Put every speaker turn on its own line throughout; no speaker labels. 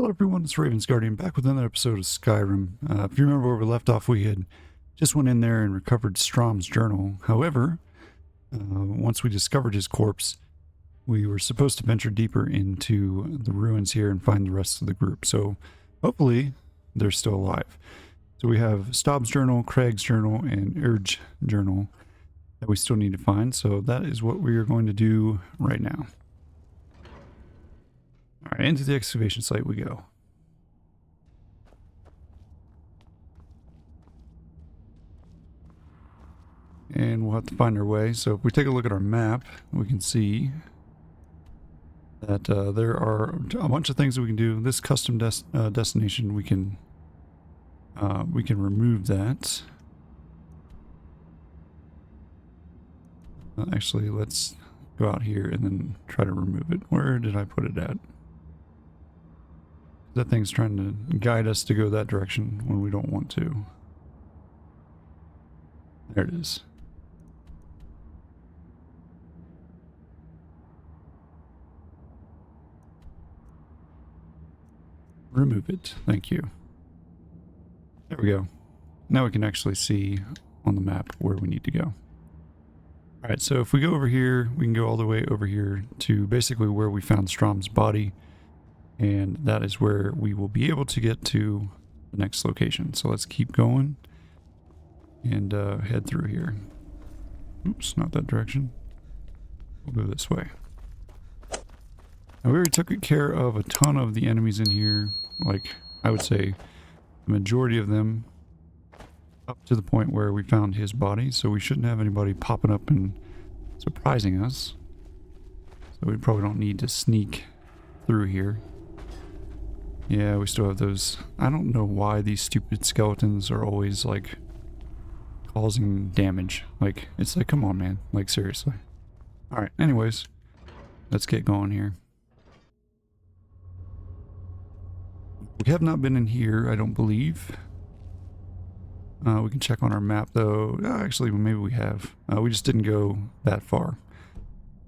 Hello everyone, it's Raven's Guardian back with another episode of Skyrim. If you remember where we left off, we had just went in there and recovered Strom's journal. However, once we discovered his corpse, we were supposed to venture deeper into the ruins here and find the rest of the group. So hopefully they're still alive. So we have Staub's journal, Craig's journal, and Urge journal that we still need to find. So that is what we are going to do right now. All right, into the excavation site we go. And we'll have to find our way. So if we take a look at our map, we can see that there are a bunch of things that we can do. This custom destination, we can remove that. Actually, let's go out here and then try to remove it. Where did I put it at? That thing's trying to guide us to go that direction when we don't want to. There it is. Remove it. Thank you. There we go. Now we can actually see on the map where we need to go. Alright, so if we go over here, we can go all the way over here to basically where we found Strom's body. And that is where we will be able to get to the next location. So let's keep going and head through here. Oops, not that direction. We'll go this way. Now we already took care of a ton of the enemies in here. Like, I would say the majority of them up to the point where we found his body. So we shouldn't have anybody popping up and surprising us. So we probably don't need to sneak through here. Yeah, we still have those. I don't know why these stupid skeletons are always, like, causing damage. Like, it's like, come on, man. Like, seriously. Alright, anyways. Let's get going here. We have not been in here, I don't believe. We can check on our map, though. Actually, maybe we have. We just didn't go that far.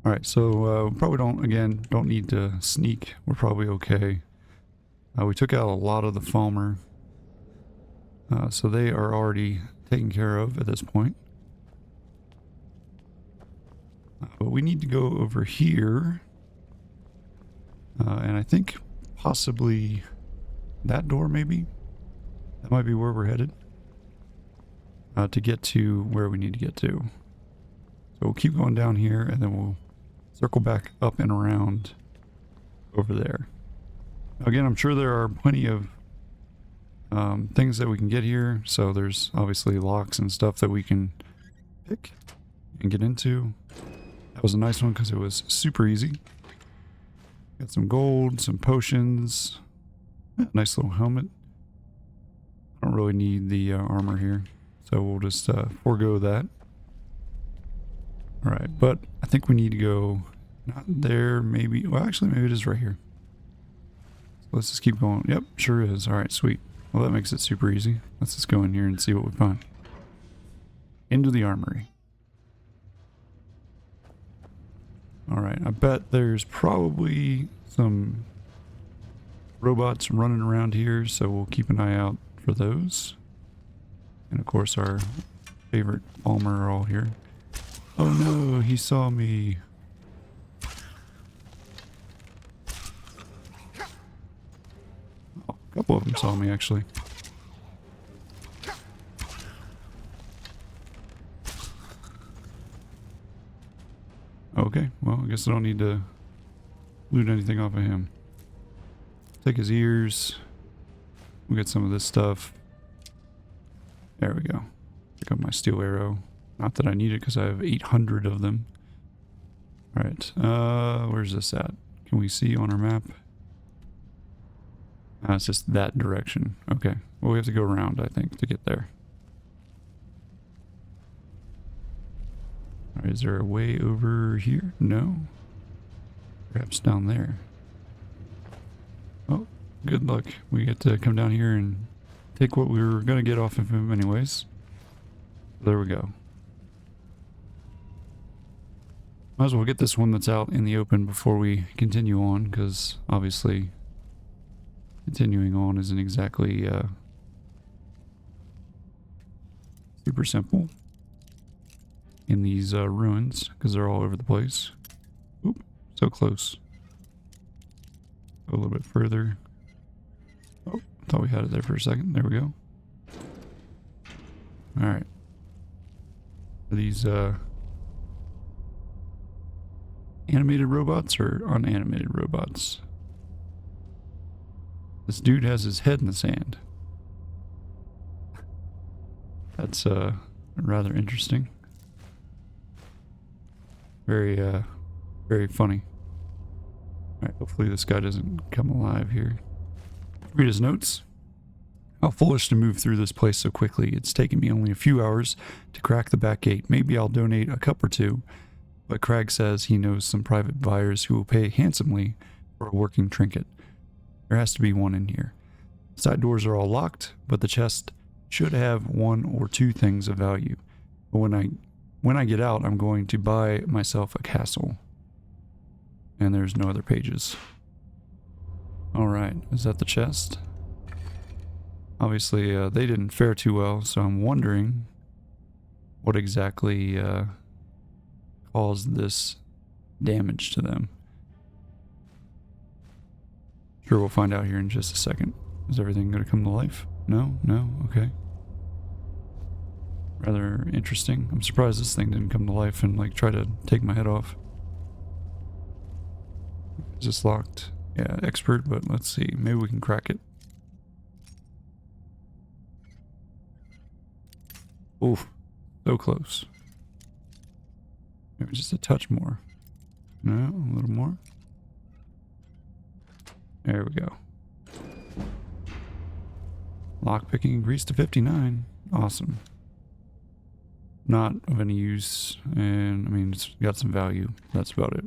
Alright, so probably don't need to sneak. We're probably okay. We took out a lot of the Falmer, so they are already taken care of at this point. But we need to go over here, and I think possibly that door maybe? That might be where we're headed, to get to where we need to get to. So we'll keep going down here, and then we'll circle back up and around over there. Again, I'm sure there are plenty of things that we can get here. So there's obviously locks and stuff that we can pick and get into. That was a nice one because it was super easy. Got some gold, some potions, nice little helmet. I don't really need the armor here, so we'll just forego that. Alright, but I think we need to go not there, maybe. Well, actually, maybe it is right here. Let's just keep going. Yep, sure is. Alright, sweet. Well, that makes it super easy. Let's just go in here and see what we find. Into the armory. Alright, I bet there's probably some robots running around here, so we'll keep an eye out for those. And of course, our favorite Falmer are all here. Oh no, he saw me. A couple of them saw me, actually. Okay, well, I guess I don't need to loot anything off of him. Take his ears. We'll get some of this stuff. There we go. Pick up my steel arrow. Not that I need it because I have 800 of them. Alright, where's this at? Can we see on our map? It's just that direction. Okay. Well, we have to go around, I think, to get there. Alright, is there a way over here? No? Perhaps down there. Oh, good luck. We get to come down here and take what we were going to get off of him anyways. There we go. Might as well get this one that's out in the open before we continue on, because obviously continuing on isn't exactly super simple in these ruins, because they're all over the place. Oop, so close. Go a little bit further. Oh, I thought we had it there for a second. There we go. Alright. Are these animated robots or unanimated robots? This dude has his head in the sand. That's rather interesting. Very very funny. Alright, hopefully this guy doesn't come alive here. Read his notes. How foolish to move through this place so quickly. It's taken me only a few hours to crack the back gate. Maybe I'll donate a cup or two. But Crag says he knows some private buyers who will pay handsomely for a working trinket. There has to be one in here. Side doors are all locked, but the chest should have one or two things of value. But when I get out, I'm going to buy myself a castle. And there's no other pages. Alright, is that the chest? Obviously, they didn't fare too well, so I'm wondering what exactly caused this damage to them. Sure, we'll find out here in just a second. Is everything going to come to life? No? No? Okay. Rather interesting. I'm surprised this thing didn't come to life and like try to take my head off. Is this locked? Yeah, expert, but let's see. Maybe we can crack it. Oof. So close. Maybe just a touch more. No, a little more. There we go. Lockpicking increased to 59. Awesome. Not of any use, and I mean, it's got some value. That's about it.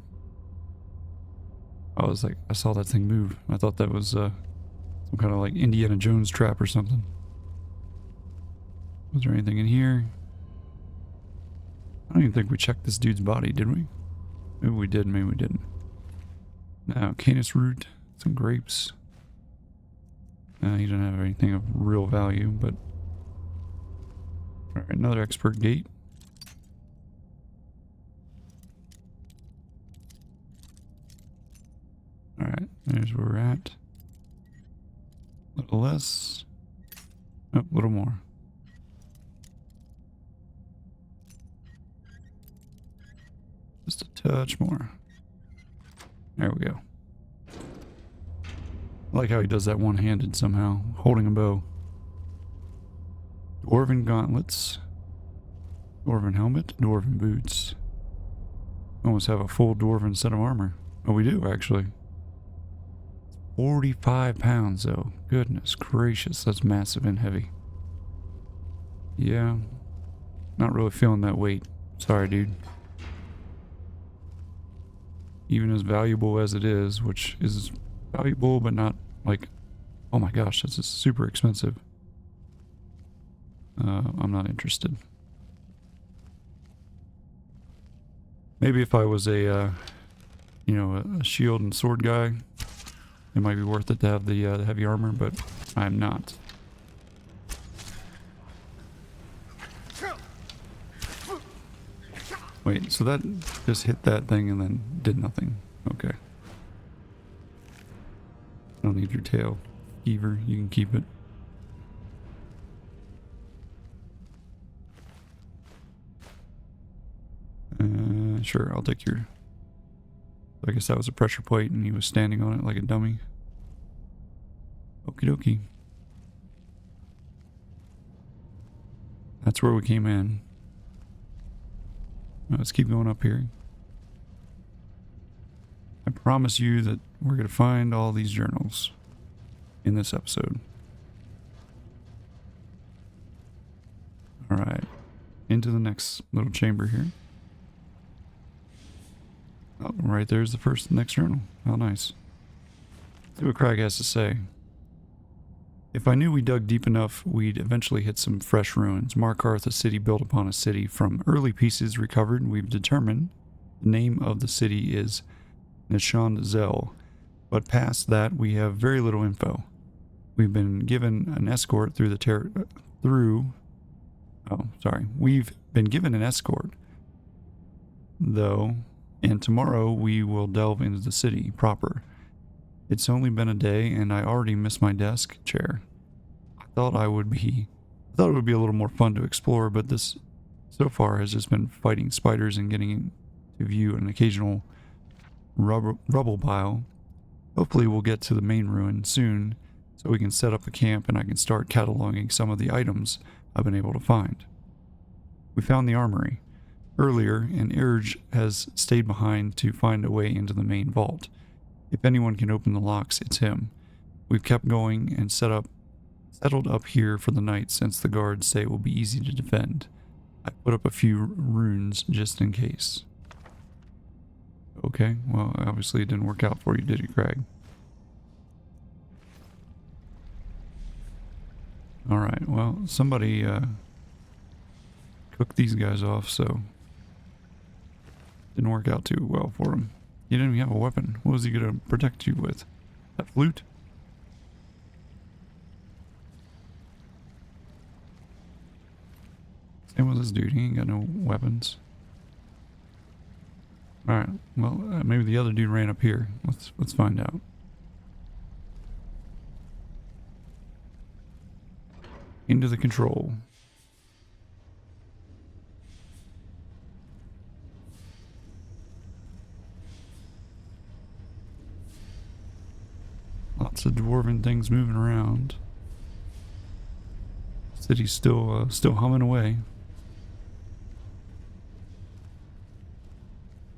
I was like, I saw that thing move. I thought that was some kind of like Indiana Jones trap or something. Was there anything in here? I don't even think we checked this dude's body, did we? Maybe we did, maybe we didn't. Now, canis root, some grapes. He doesn't have anything of real value, but... Alright, another expert gate. Alright, there's where we're at. A little less. Oh, a little more. Just a touch more. There we go. I like how he does that one-handed somehow, holding a bow. Dwarven gauntlets. Dwarven helmet. Dwarven boots. Almost have a full dwarven set of armor. Oh, we do, actually. 45 pounds, though. Goodness gracious, that's massive and heavy. Yeah. Not really feeling that weight. Sorry, dude. Even as valuable as it is, which is valuable, but not like, oh my gosh, this is super expensive. I'm not interested. Maybe if I was a, you know, a shield and sword guy, it might be worth it to have the heavy armor, but I'm not. Wait, so that just hit that thing and then did nothing. Okay. I don't need your tail, Ever. You can keep it. Sure, I'll take your... I guess that was a pressure plate and he was standing on it like a dummy. Okie dokie. That's where we came in. Now let's keep going up here. I promise you that we're going to find all these journals in this episode. Alright. Into the next little chamber here. Oh, right there's the next journal. How nice. See what Crag has to say. If I knew we dug deep enough, we'd eventually hit some fresh ruins. Markarth, a city built upon a city. From early pieces recovered, we've determined the name of the city is Nishand Zel. But past that, we have very little info. We've been given an escort through the We've been given an escort, though, and tomorrow we will delve into the city proper. It's only been a day, and I already miss my desk chair. I thought it would be a little more fun to explore, but this so far has just been fighting spiders and getting to view an occasional rubble pile. Hopefully we'll get to the main ruin soon, so we can set up a camp and I can start cataloging some of the items I've been able to find. We found the armory earlier, and Urge has stayed behind to find a way into the main vault. If anyone can open the locks, it's him. We've kept going and settled up here for the night since the guards say it will be easy to defend. I put up a few runes just in case. Okay, well, obviously it didn't work out for you, did it, Craig? Alright, well, somebody cooked these guys off, so didn't work out too well for him. He didn't even have a weapon. What was he going to protect you with? That flute? Same with this dude. He ain't got no weapons. Alright, well, maybe the other dude ran up here. Let's find out. Into the control. Lots of dwarven things moving around. City's still humming away.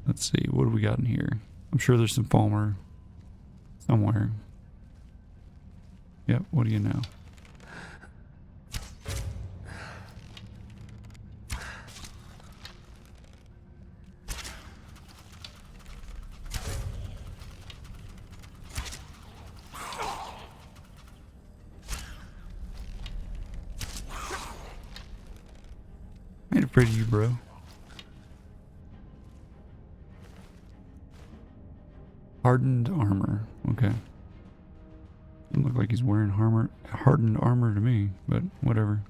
Let's see, what do we got in here? I'm sure there's some Falmer somewhere. Yep, what do you know? I ain't afraid of you, bro. Hardened armor. Okay. Doesn't look like he's wearing hardened armor to me, but whatever.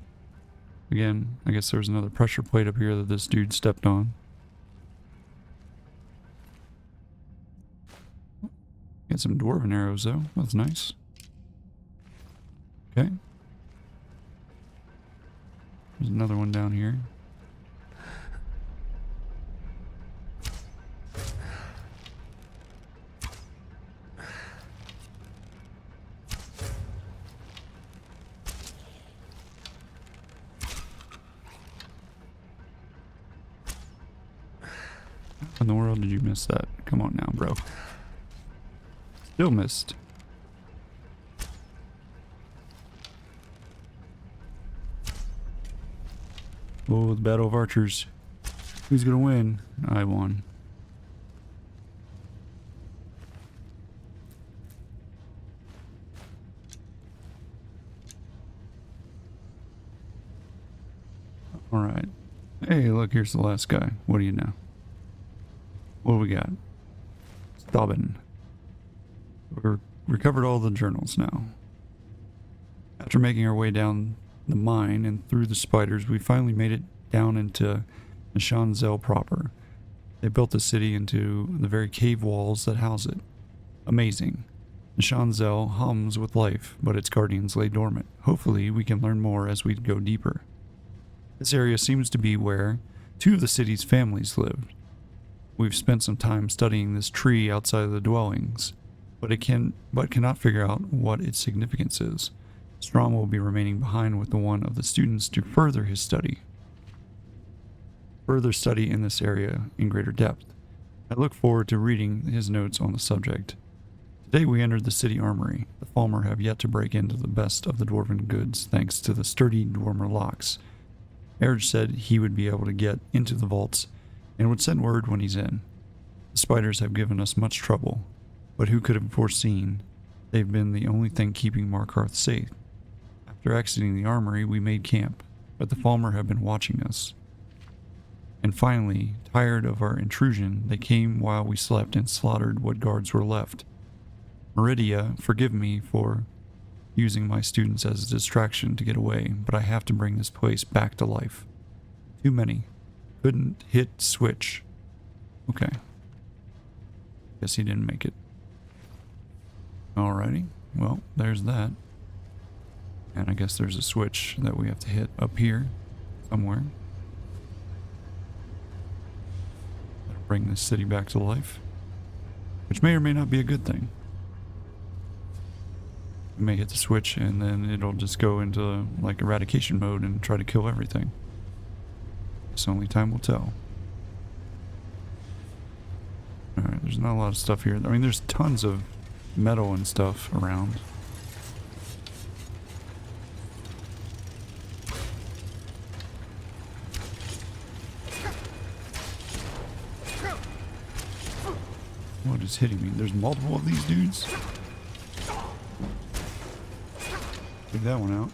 Again, I guess there's another pressure plate up here that this dude stepped on. Get some dwarven arrows though. That's nice. Okay. There's another one down here. How in the world did you miss that? Come on now, bro. Still missed. Oh, the battle of archers. Who's gonna win? I won. Alright. Hey, look, here's the last guy. What do you know? What do we got? Staubin. We've recovered all the journals now. After making our way down the mine and through the spiders, we finally made it down into Nishanzel proper. They built the city into the very cave walls that house it. Amazing. Nishanzel hums with life, but its guardians lay dormant. Hopefully, we can learn more as we go deeper. This area seems to be where two of the city's families lived. We've spent some time studying this tree outside of the dwellings, but cannot figure out what its significance is. Strom will be remaining behind with the one of the students to further his study. Further study in this area in greater depth. I look forward to reading his notes on the subject. Today we entered the city armory. The Falmer have yet to break into the best of the dwarven goods thanks to the sturdy dwarmer locks. Erge said he would be able to get into the vaults and would send word when he's in. The spiders have given us much trouble, but who could have foreseen they've been the only thing keeping Markarth safe. After exiting the armory, we made camp, but the Falmer have been watching us. And finally, tired of our intrusion, they came while we slept and slaughtered what guards were left. Meridia, forgive me for using my students as a distraction to get away, but I have to bring this place back to life. Too many. Couldn't hit switch. Okay. Guess he didn't make it. Alrighty. Well, there's that. And I guess there's a switch that we have to hit up here somewhere. That'll bring this city back to life. Which may or may not be a good thing. We may hit the switch and then it'll just go into like eradication mode and try to kill everything. So only time will tell. Alright, there's not a lot of stuff here. I mean, there's tons of metal and stuff around. What is hitting me? There's multiple of these dudes. Take that one out.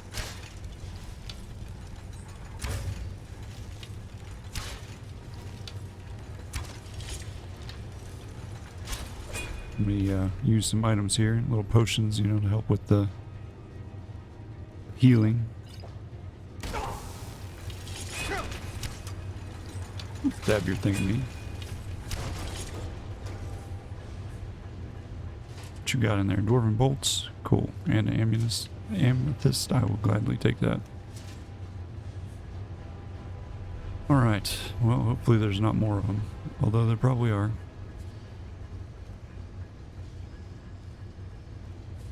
Let me use some items here, little potions, you know, to help with the healing. Stab your thing at me. What you got in there? Dwarven bolts? Cool. And amethyst. I will gladly take that. Alright. Well, hopefully there's not more of them. Although there probably are.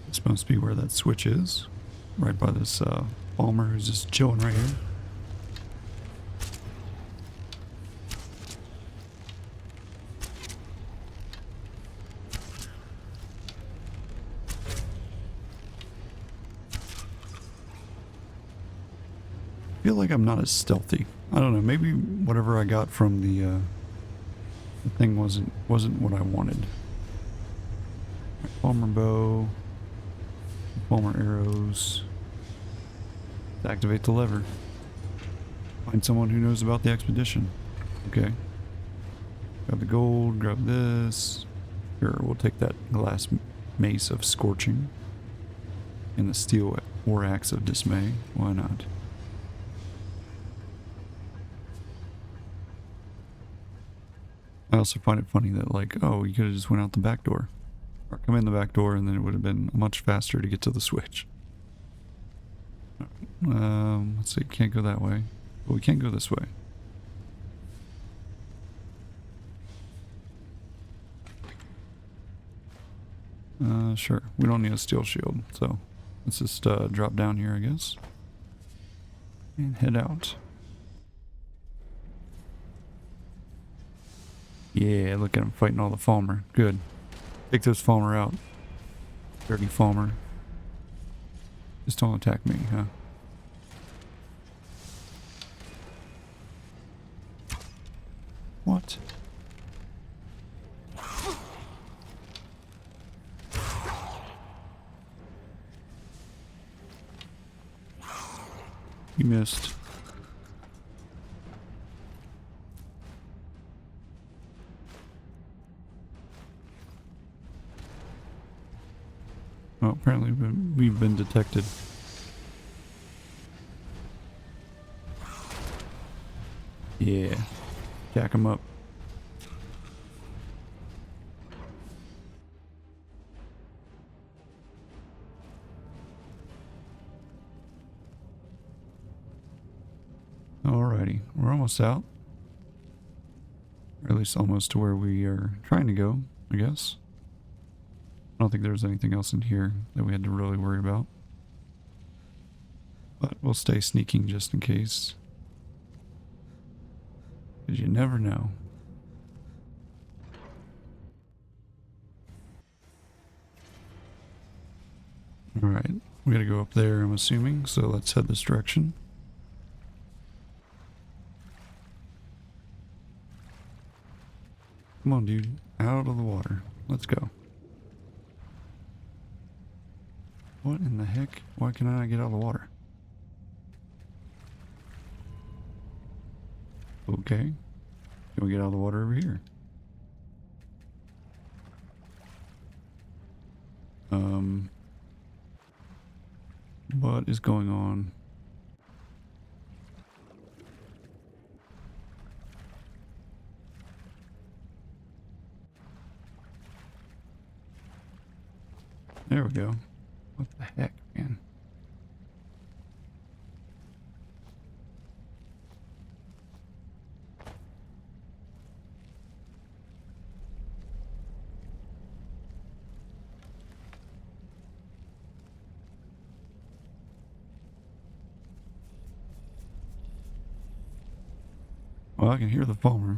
This must be where that switch is. Right by this Palmer who's just chilling right here. I feel like I'm not as stealthy. I don't know, maybe whatever I got from the thing wasn't what I wanted. Palmer bow, Palmer arrows. Activate the lever. Find someone who knows about the expedition. Okay. Grab the gold, grab this. Sure, we'll take that glass mace of scorching. And the steel war axe of dismay. Why not? I also find it funny that, like, oh, you could have just went out the back door. Or come in the back door and then it would have been much faster to get to the switch. Let's see, can't go that way. But we can go this way. Sure. We don't need a steel shield, so let's just drop down here, I guess. And head out. Yeah, look at him fighting all the Falmer. Good. Take those Falmer out. Dirty Falmer. Just don't attack me, huh? What? You missed. Oh, apparently we've been detected. Yeah. Jack him up. Alrighty, we're almost out. Or at least almost to where we are trying to go, I guess. I don't think there's anything else in here that we had to really worry about. But we'll stay sneaking just in case. Because you never know. Alright, we gotta go up there, I'm assuming, so let's head this direction. Come on, dude. Out of the water. Let's go. What in the heck? Why can I not get out of the water? Okay. Can we get out of the water over here? What is going on? There we go. What the heck, man? Well, I can hear the farmer.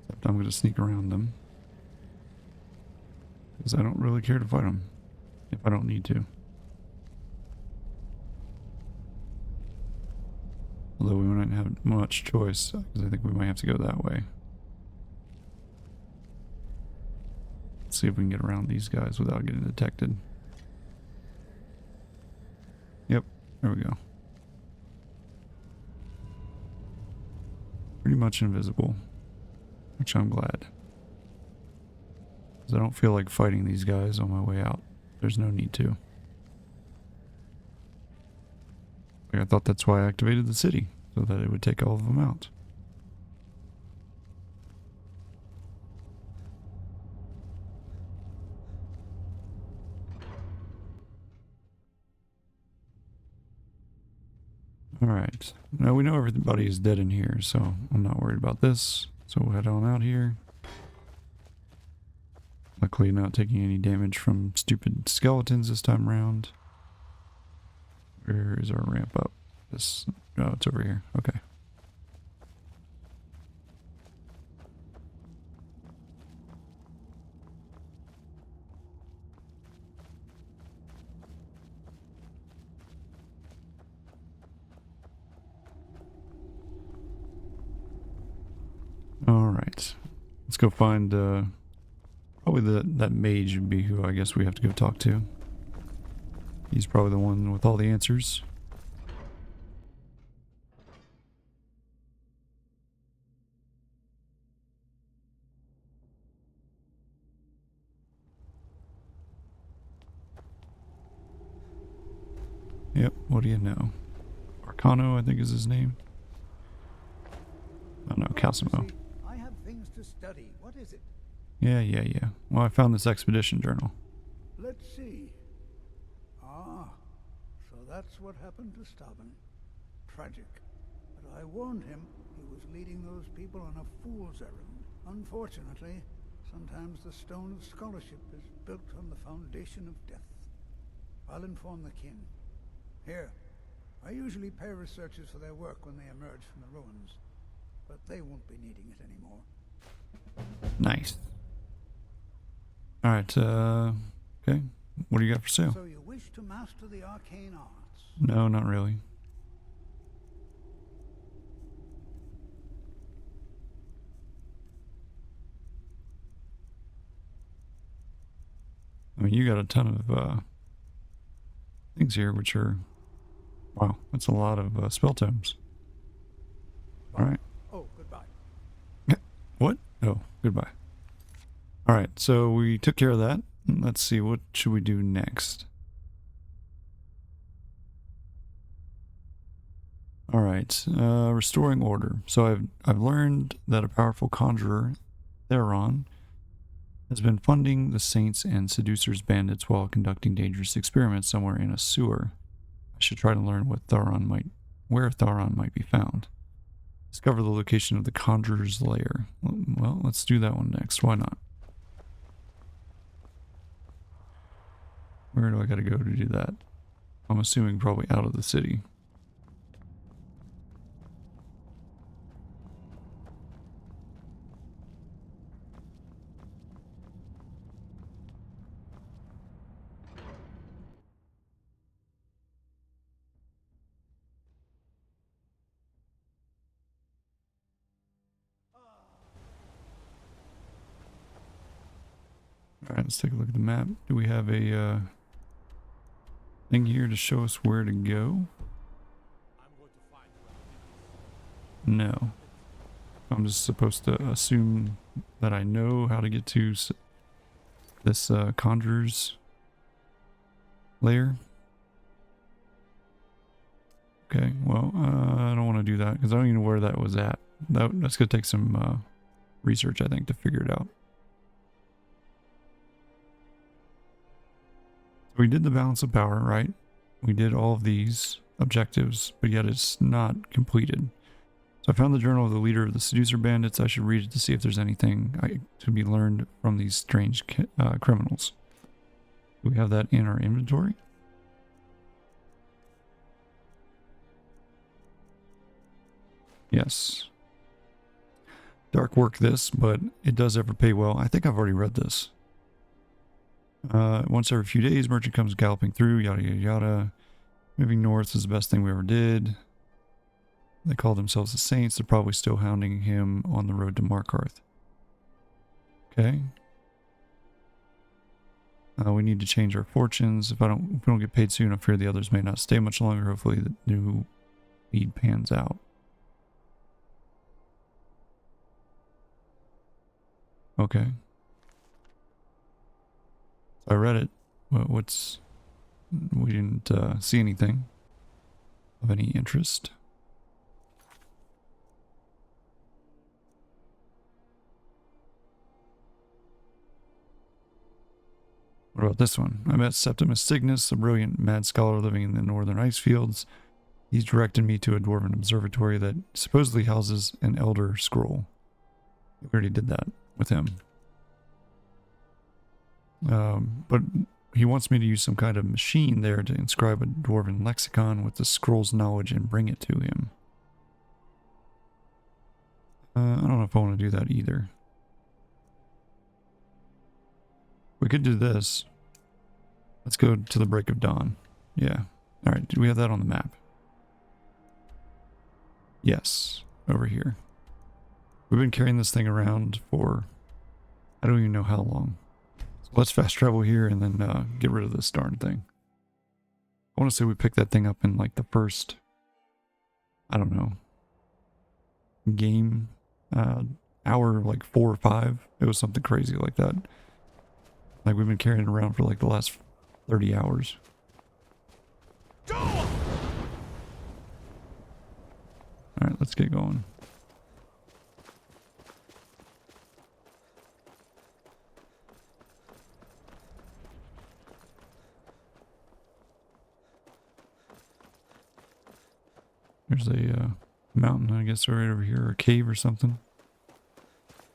Except I'm going to sneak around them. Because I don't really care to fight them. If I don't need to. Although we might not have much choice. Because I think we might have to go that way. Let's see if we can get around these guys without getting detected. Yep. There we go. Pretty much invisible, which I'm glad. Because I don't feel like fighting these guys on my way out. There's no need to. Like, I thought that's why I activated the city, so that it would take all of them out. Alright, now we know everybody is dead in here, so I'm not worried about this. So we'll head on out here. Luckily not taking any damage from stupid skeletons this time around. Where is our ramp up? This, oh, it's over here. Okay. Alright. Let's go find, probably that mage would be who I guess we have to go talk to. He's probably the one with all the answers. Yep, what do you know? Arcano, I think is his name. Oh no, Calcimo.
I have things to study. What is it?
Yeah. Well, I found this expedition journal.
Let's see. Ah, so that's what happened to Stubborn. Tragic. But I warned him he was leading those people on a fool's errand. Unfortunately, sometimes the stone of scholarship is built on the foundation of death. I'll inform the king. Here, I usually pay researchers for their work when they emerge from the ruins, but they won't be needing it anymore.
Nice. Alright, okay. What do you got for sale?
So you wish to master the arcane arts?
No, not really. I mean, you got a ton of things here, which are, wow, that's a lot of spell tomes. Alright.
Oh, goodbye.
What? Oh, goodbye. Alright, so we took care of that. Let's see, what should we do next? Alright, restoring order. So I've learned that a powerful conjurer, Theron, has been funding the saints and seducers bandits while conducting dangerous experiments somewhere in a sewer. I should try to learn where Theron might be found. Discover the location of the conjurer's lair. Well, let's do that one next. Why not? Where do I gotta go to do that? I'm assuming probably out of the city. Alright, let's take a look at the map. Do we have a thing here to show us where to go? No. I'm just supposed to assume that I know how to get to this conjurer's lair. Okay, well, I don't want to do that because I don't even know where that was at. That's going to take some research, I think, to figure it out. So we did the balance of power, right? We did all of these objectives, but yet it's not completed. So I found the journal of the leader of the seducer bandits. I should read it to see if there's anything to be learned from these strange criminals. Do we have that in our inventory? Yes. Dark work this, but it does ever pay well. I think I've already read this. Once every few days, merchant comes galloping through, yada yada yada. Moving north is the best thing we ever did. They call themselves the Saints. They're probably still hounding him on the road to Markarth. Okay. We need to change our fortunes. If we don't get paid soon, I fear the others may not stay much longer. Hopefully the new lead pans out. Okay. I read it. We didn't see anything of any interest. What about this one? I met Septimus Cygnus, a brilliant mad scholar living in the northern ice fields. He's directed me to a dwarven observatory that supposedly houses an elder scroll. We already did that with him. But he wants me to use some kind of machine there to inscribe a dwarven lexicon with the scroll's knowledge and bring it to him. I don't know if I want to do that either. We could do this. Let's go to the break of dawn. Yeah. Alright, do we have that on the map? Yes, over here. We've been carrying this thing around for I don't even know how long. So let's fast travel here and then get rid of this darn thing. I want to say we picked that thing up in like the first, I don't know, game, hour like 4 or 5. It was something crazy like that. Like we've been carrying it around for like the last 30 hours. Alright, let's get going. There's a mountain, I guess, right over here, or a cave or something.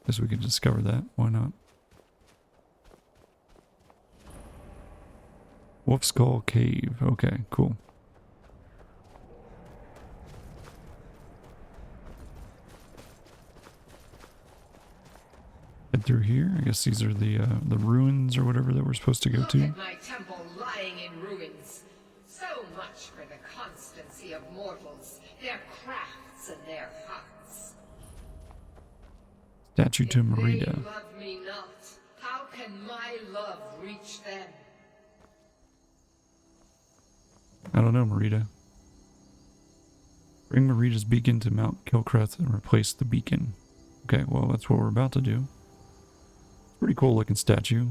Guess we can discover that. Why not? Wolf Skull Cave. Okay, cool. Head through here. I guess these are the ruins or whatever that we're supposed to go to.
Look at my temple lying in ruins. So much for the constancy of mortals, their crafts and their hearts.
Statue to
If
Meridia.
they love me not, how can my love reach them?
I don't know, Meridia. Bring Meridia's beacon to Mount Kilcreth and replace the beacon. Okay, well, that's what we're about to do. Pretty cool looking statue.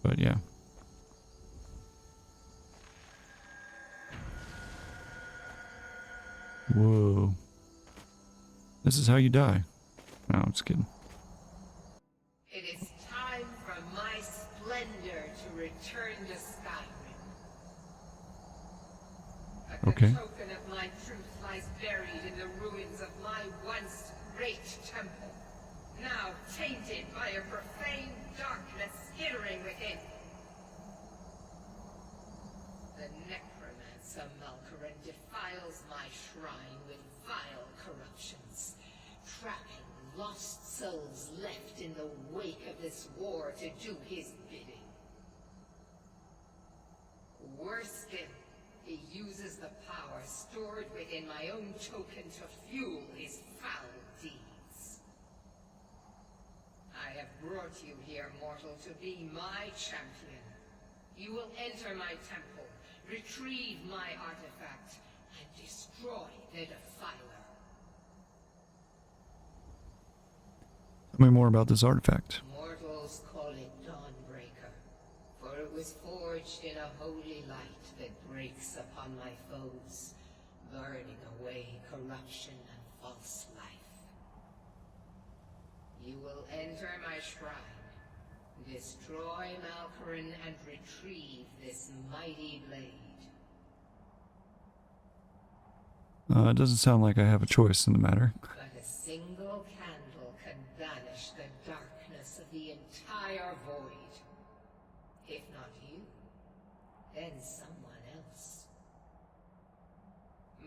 But yeah. Whoa. This is how you die. No, I'm just kidding.
It is time for my splendor to return to Skyrim. But
Okay.
the token of my truth lies buried in the ruins of my once great temple, now tainted by a profane darkness skittering within. The necromancer Malkaran defiles my shrine with vile corruptions, trapping lost souls left in the wake of this war to do his bidding. Worse still, he uses the power stored within my own token to fuel his foul deeds. I have brought you here, mortal, to be my champion. You will enter my temple, retrieve my artifact, and destroy the Defiler.
Tell me more about this artifact.
Mortals call it Dawnbreaker, for it was forged in a holy light that breaks upon my foes, burning away corruption and false life. You will enter my shrine, destroy Malkoran, and retrieve this mighty blade.
It doesn't sound like I have a choice in the matter.
But a single candle can banish the darkness of the entire void. If not you, then someone else.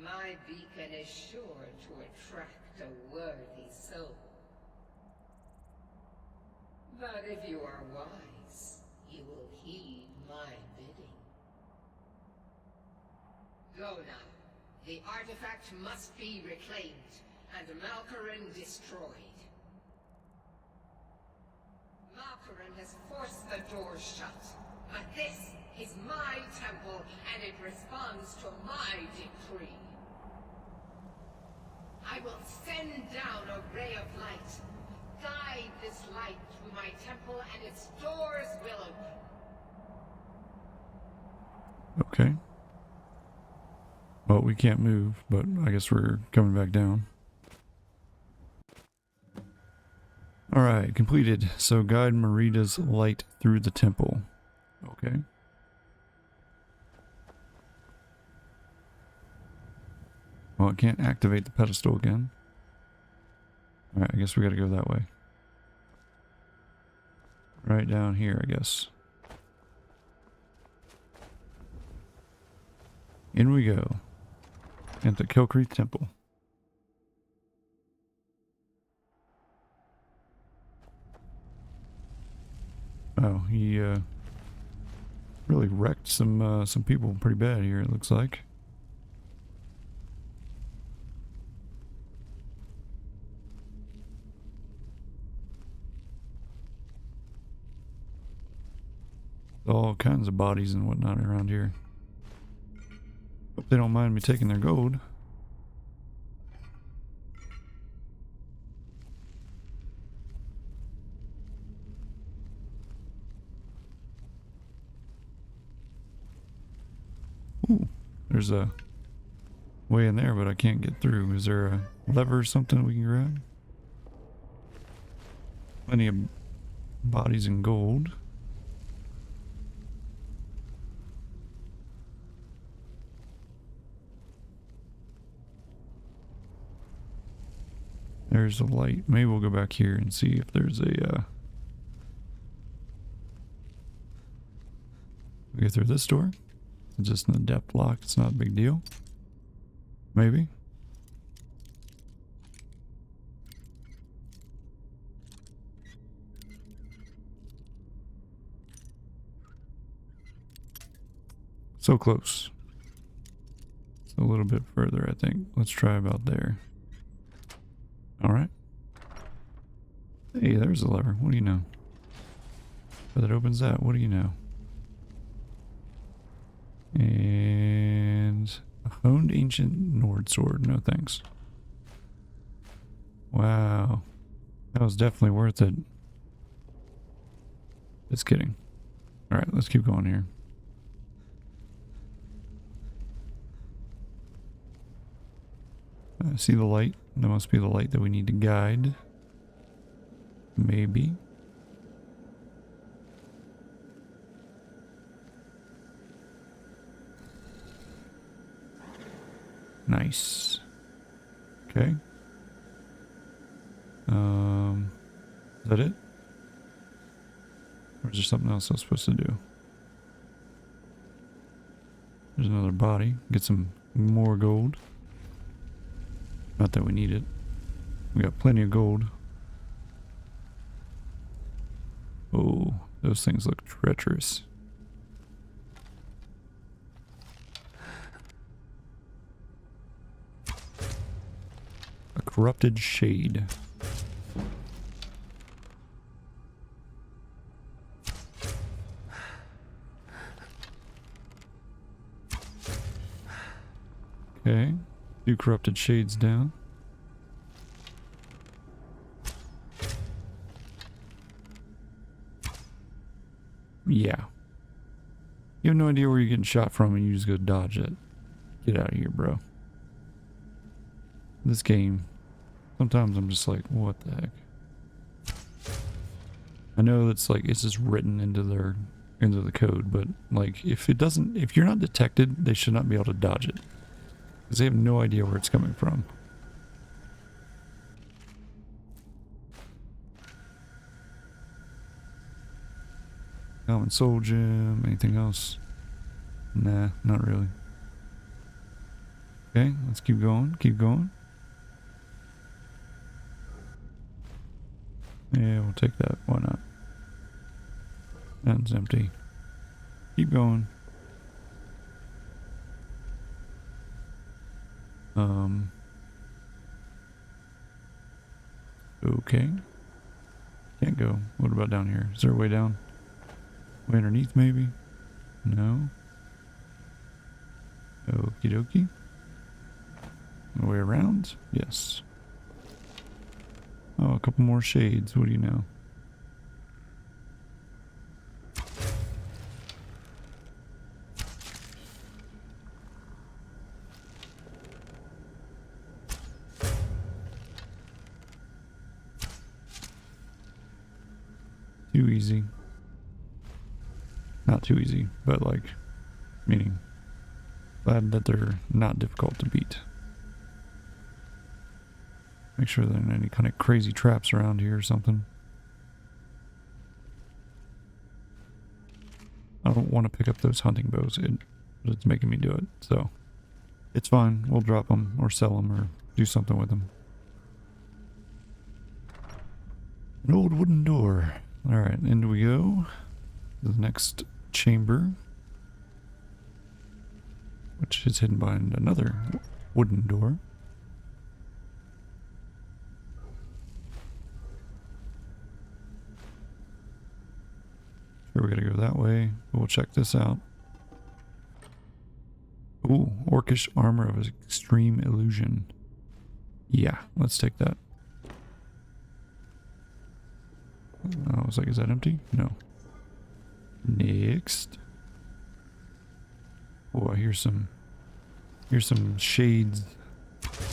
My beacon is sure to attract a worthy soul. But if you are wise, you will heed my bidding. Go now. The artifact must be reclaimed, and Malkoran destroyed. Malkoran has forced the doors shut, but this is my temple, and it responds to my decree. I will send down a ray of light. Guide this light through my temple, and its doors will open.
Okay. Well, we can't move, but I guess we're coming back down. Alright, completed. So guide Meridia's light through the temple. Okay. Well, it can't activate the pedestal again. Alright, I guess we gotta go that way. Right down here, I guess. In we go. At the Kilcreath Temple. Oh, he really wrecked some people pretty bad here, it looks like. All kinds of bodies and whatnot around here. Hope they don't mind me taking their gold. Ooh, there's a way in there, but I can't get through. Is there a lever or something we can grab? Plenty of bodies and gold. There's a light. Maybe we'll go back here and see if there's a we go through this door. It's just in the depth lock. It's not a big deal. Maybe. So close. It's a little bit further, I think. Let's try about there. Alright. Hey, there's a lever. What do you know? But that opens that. What do you know? And a honed ancient Nord sword. No thanks. Wow. That was definitely worth it. Just kidding. Alright, let's keep going here. I see the light. That must be the light that we need to guide. Maybe. Nice. Okay. Is that it? Or is there something else I was supposed to do? There's another body. Get some more gold. Not that we need it. We got plenty of gold. Oh, those things look treacherous. A corrupted shade. Okay. Few corrupted shades down. Yeah. You have no idea where you're getting shot from and you just go dodge it. Get out of here, bro. This game. Sometimes I'm just like, what the heck? I know it's like it's just written into the code, but like if you're not detected, they should not be able to dodge it. Because they have no idea where it's coming from. Common soul gem, anything else? Nah, not really. Okay, let's keep going, keep going. Yeah, we'll take that, why not? That's empty. Keep going. Okay. Can't go. What about down here? Is there a way down? Way underneath, maybe? No. Okie dokie. Way around? Yes. Oh, a couple more shades. What do you know? Too easy. Not too easy, but like, meaning, glad that they're not difficult to beat. Make sure there aren't any kind of crazy traps around here or something. I don't want to pick up those hunting bows. It's making me do it, so it's fine. We'll drop them or sell them or do something with them. An old wooden door. Alright, in we go. The next chamber, which is hidden behind another wooden door. Sure, we gotta go that way. We'll check this out. Ooh, orcish armor of extreme illusion. Yeah, let's take that. I was like, is that empty? No. Next. Oh, I hear some shades.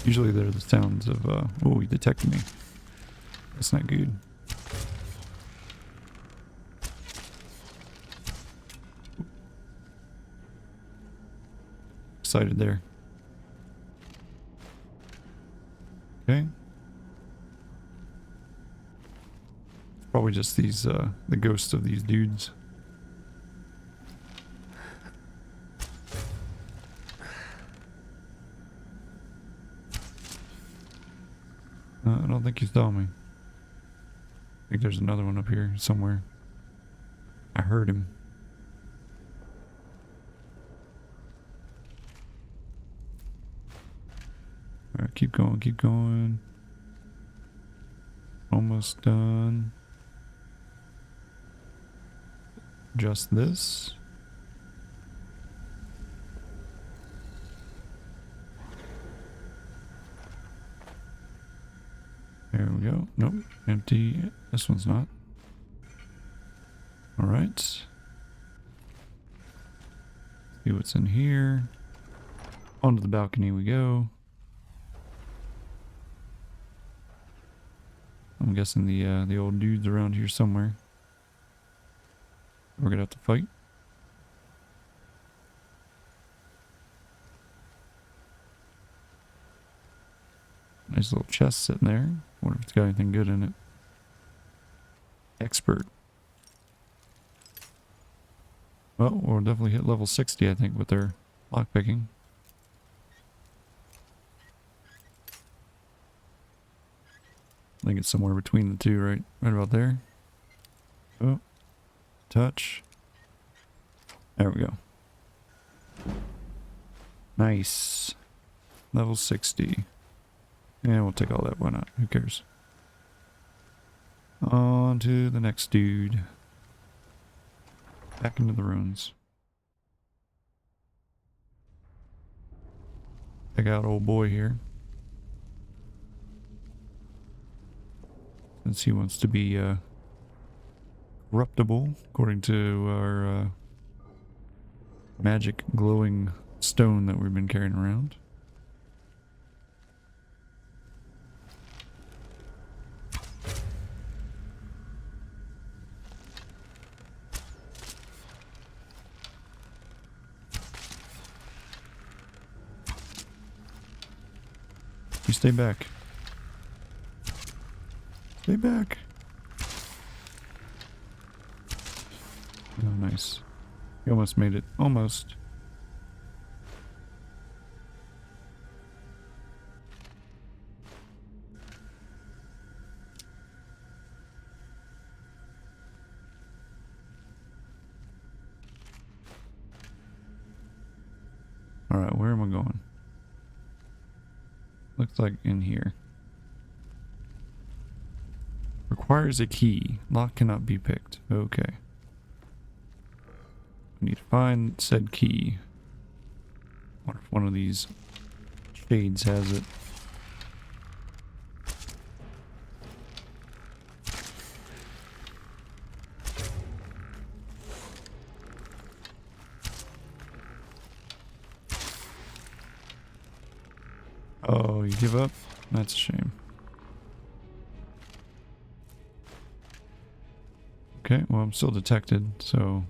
Usually they're the sounds of oh, he detected me. That's not good. Excited there. Okay. Probably just these the ghosts of these dudes. I don't think you saw me. I think there's another one up here somewhere. I heard him. Alright, keep going, keep going. Almost done. Just this. There we go. Nope. Empty. This one's not. Alright. See what's in here. Onto the balcony we go. I'm guessing the old dude's around here somewhere. We're gonna have to fight. Nice little chest sitting there. Wonder if it's got anything good in it. Expert. Well, we'll definitely hit level 60, I think, with their lockpicking. I think it's somewhere between the two, right? Right about there. Oh. Touch. There we go. Nice. Level 60. Yeah, we'll take all that. Why not? Who cares? On to the next dude. Back into the ruins. Check out old boy here. Since he wants to be corruptible, according to our magic glowing stone that we've been carrying around. You stay back. Stay back. Oh, nice. You almost made it. Almost. Alright, where am I going? Looks like in here. Requires a key. Lock cannot be picked. Okay. We need to find said key. Wonder if one of these shades has it. Oh, you give up? That's a shame. Okay, well, I'm still detected, so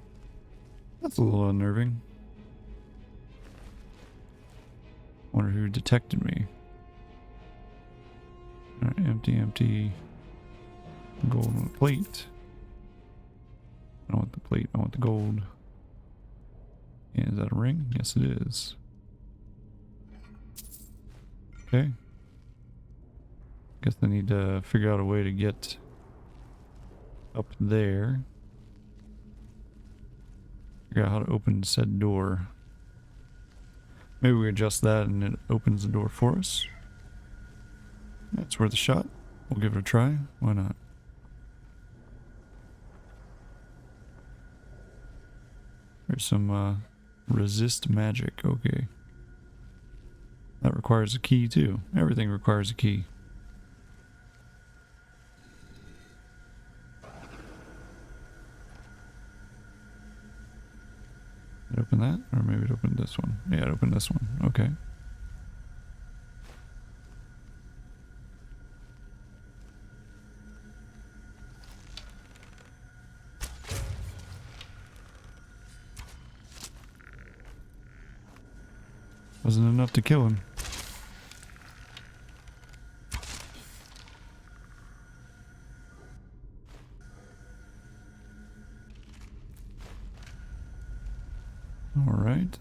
that's a little unnerving. Wonder who detected me. Alright, empty, empty. Gold on the plate. I don't want the plate, I want the gold. And is that a ring? Yes, it is. Okay. Guess I need to figure out a way to get up there. Figure out how to open said door. Maybe we adjust that and it opens the door for us. That's worth a shot. We'll give it a try. Why not? There's some resist magic. Okay. That requires a key too. Everything requires a key. Did it open that? Or maybe it opened this one. Yeah, it opened this one. Okay. Wasn't enough to kill him. Alright.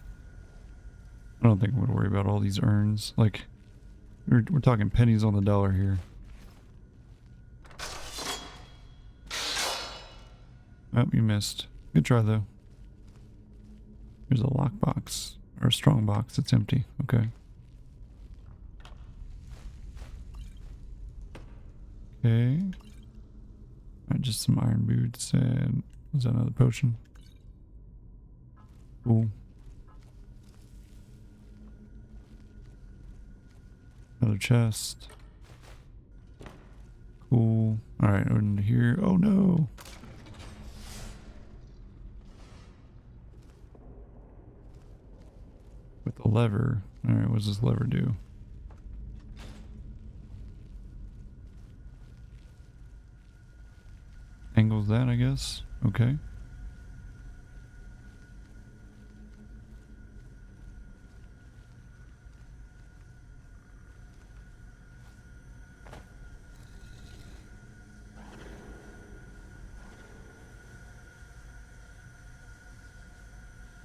I don't think I'm gonna worry about all these urns. Like, we're talking pennies on the dollar here. Oh, you missed. Good try though. There's a lockbox. Or a strong box, it's empty. Okay. Okay. Alright, just some iron boots and... was that another potion? Cool. Another chest. Cool. Alright, over into here. Oh no! With the lever. Alright, what does this lever do? Angles that, I guess. Okay.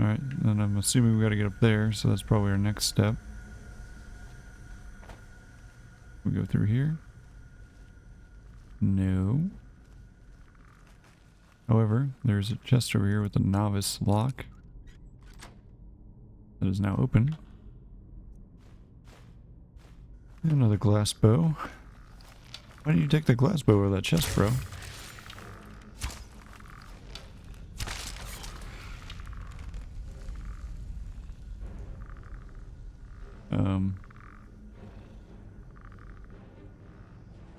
Alright, then I'm assuming we gotta get up there, so that's probably our next step. We go through here? No. However, there's a chest over here with a novice lock that is now open. And another glass bow. Why didn't you take the glass bow over that chest, bro?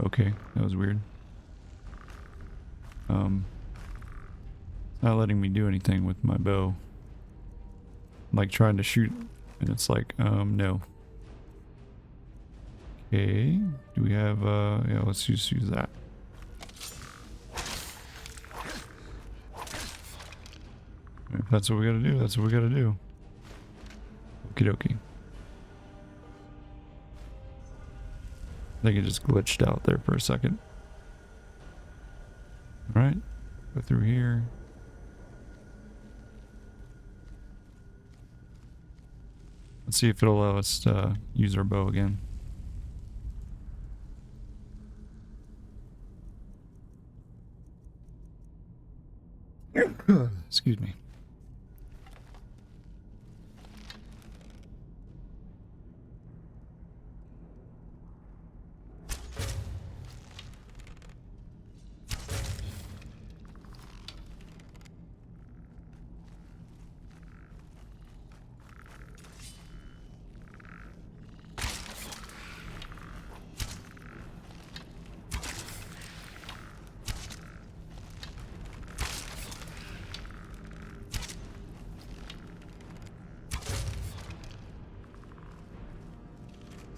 Okay, that was weird. It's not letting me do anything with my bow. Like trying to shoot, and it's like, no. Okay, do we have, yeah, let's just use that. If that's what we gotta do, that's what we gotta do. Okie dokie. I think it just glitched out there for a second. Alright, go through here. Let's see if it'll allow us to use our bow again. Excuse me.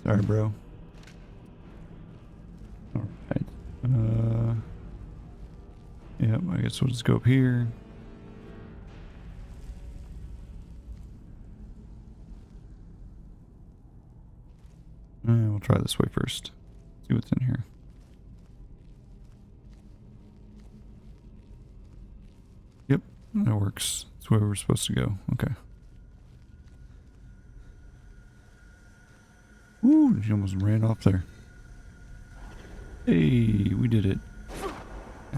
Sorry, bro. Alright. Yep, I guess we'll just go up here. We'll try this way first. See what's in here. Yep, that works. That's where we're supposed to go. Okay. Ooh, she almost ran off there. Hey, we did it.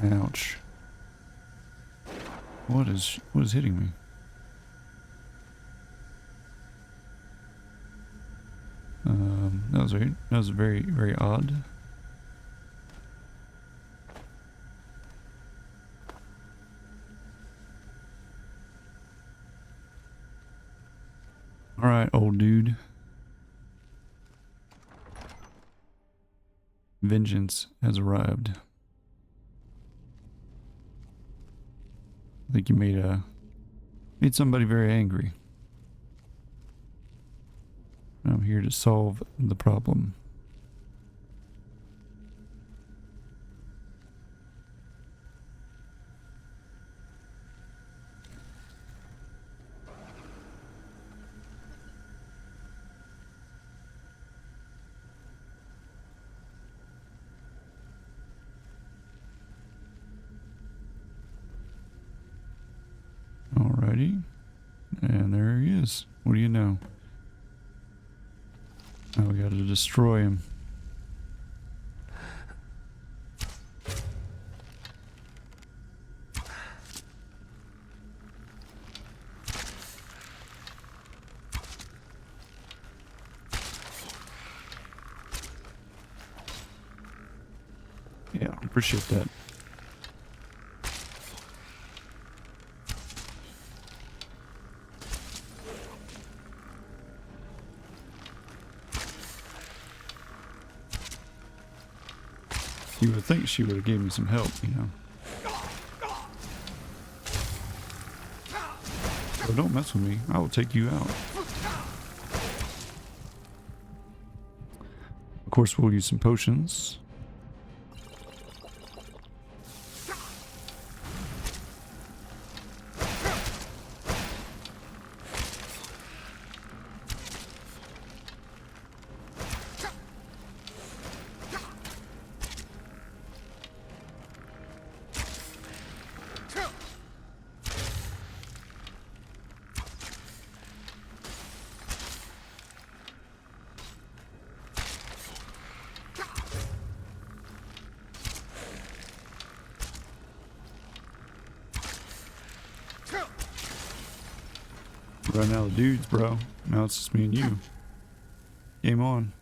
Ouch. What is hitting me? That was very, very odd. Alright, old dude. Vengeance has arrived. I think you made somebody very angry. I'm here to solve the problem. Alrighty. And there he is. What do you know? Now we gotta destroy him. Yeah, appreciate that. You would think she would have given me some help, you know. So don't mess with me. I will take you out. Of course, we'll use some potions. Running out of dudes, bro. Now it's just me and you. Game on.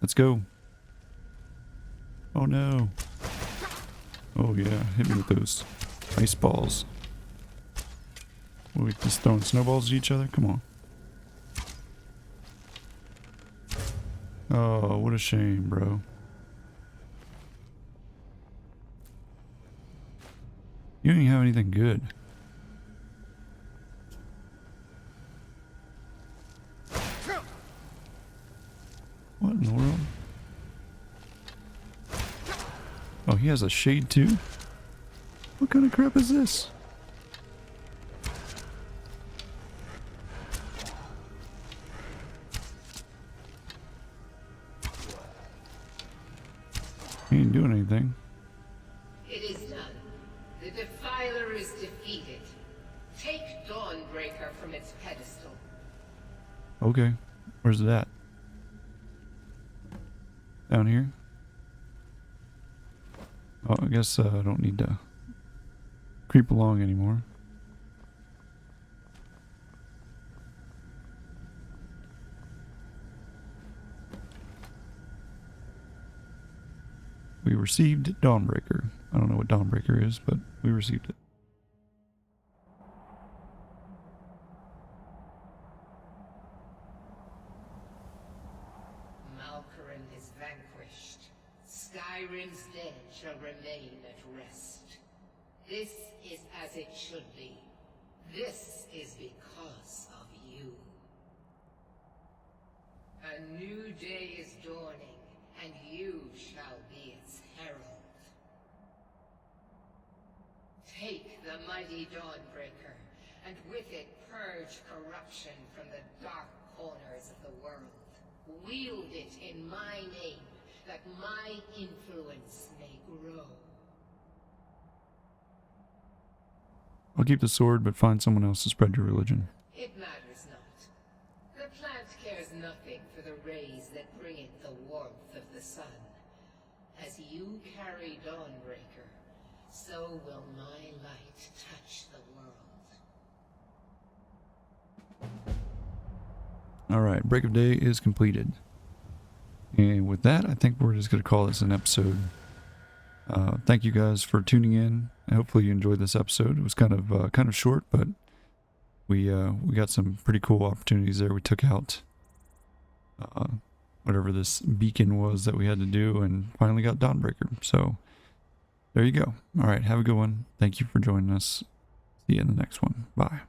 Let's go. Oh no. Oh yeah, hit me with those ice balls. What, we just throwing snowballs at each other? Come on. Oh, what a shame, bro. You don't even have anything good. What in the world? Oh, he has a shade too? What kind of crap is this? He ain't doing anything.
It is done. The Defiler is defeated. Take Dawnbreaker from its pedestal.
Okay. Where's it at? Down here? Oh, I guess I don't need to creep along anymore. We received Dawnbreaker. I don't know what Dawnbreaker is, but we received it.
Malkoran is vanquished. Skyrim's dead shall remain at rest. This is as it should be. This is because of you. A new day is dawning, and you shall be its herald. Take the mighty Dawnbreaker, and with it purge corruption from the dark corners of the world. Wield it in my name, that my influence may grow.
I'll keep the sword, but find someone else to spread your religion.
It matters not. The plant cares nothing for the rays that bring it the warmth of the sun. As you carry Dawnbreaker, so will my light touch the world.
Alright, Break of Day is completed. And with that, I think we're just going to call this an episode. Thank you guys for tuning in. Hopefully you enjoyed this episode. It was kind of short, but we got some pretty cool opportunities there. We took out whatever this beacon was that we had to do, and finally got Dawnbreaker. So there you go. All right, have a good one. Thank you for joining us. See you in the next one. Bye.